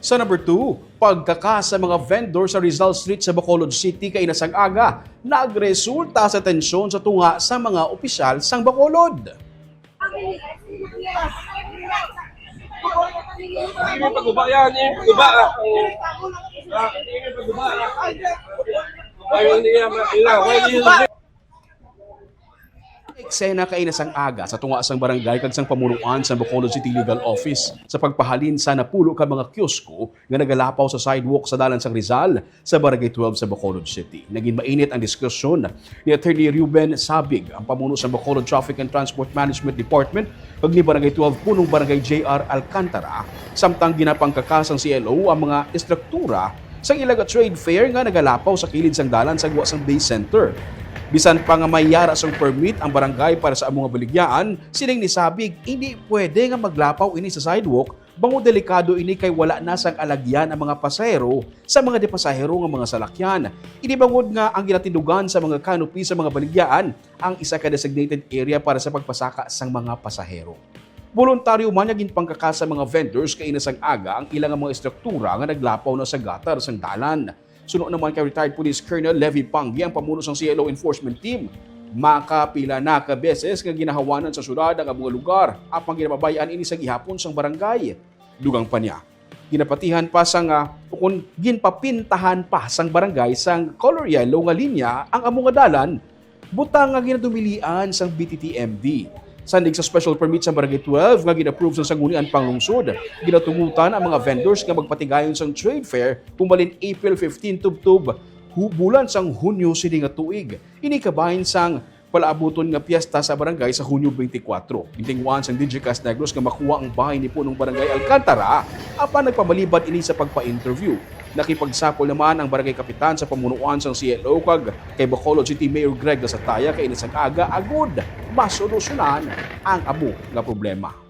Sa number 2, pagkaka sa mga vendor sa Rizal Street sa Bacolod City kay inasang aga, nagresulta sa tensyon sa tunga sa mga opisyal sang Bacolod. Hindi mo pag-uba yan, pag-uba. Hindi mo pag-uba. Ayaw hindi yan, ilang. Eksena kay inasang aga sa tunga sang barangay kag sang pamunuan sa Bacolod City Legal Office sa pagpahalin sa napulo ka mga kiosko nga nagalapaw sa sidewalk sa dalan sang Rizal sa Barangay 12 sa Bacolod City. Naging mainit ang diskusyon ni Attorney Ruben Sabig, ang pamuno sa Bacolod Traffic and Transport Management Department kag ni Barangay 12 punong Barangay JR Alcantara samtang ginapangkakasang CLO ang mga istruktura sang ilaga trade fair nga nagalapaw sa kilid sang dalan sa guwa sang Bay Center. Bisan pa nga may yara sang permit ang barangay para sa among baligyan, sining ni Sabig, hindi pwede nga maglapaw ini sa sidewalk, bango delikado ini kay wala na sang alagyan ang mga pasahero sa mga depasahero nga mga salakyan. Inibangod nga ang ginatindugan sa mga canopy sa mga baligyan ang isa ka designated area para sa pagpasaka sang mga pasahero. Voluntaryo man naging pangkaka sa mga vendors kay inasang aga ang ilang mga istruktura nga naglapaw na sa gutter sang dalan. Suno naman kay retired Police Colonel Levy Panggi ang pamuno ng CLO Enforcement Team. Makapila na ka beses nga ginahawanan sa syudad ang mga lugar apang ginababayan ini sa gihapon sang barangay. Dugang pa niya. Ginapatihan pa sang kung ginpapintahan pa sang barangay sang color yellow nga linya ang among nga dalan butang nga ginadumilian sang BTTMD. Sandig sa special permit sa Barangay 12 nga gina-approve sa Sanggunian Panglungsod. Ginatungutan ang mga vendors nga magpatigayon sang trade fair pumalin April 15 tubtub bulan sang Hunyo sini nga tuig. Ini kabahin sang palaabuton nga piyesta sa barangay sa Hunyo 24. Bintingwan sang Digicast Negros nga makuha ang bahay ni punong Barangay Alcantara apan nagpamalibad ini sa pagpa-interview. Nakipagsapol naman ang barangay kapitan sa pamunuan sang CLO kag kay Bacolod City Mayor Greg Lasataya kay inisang aga agud masolusyonan ang amo nga problema.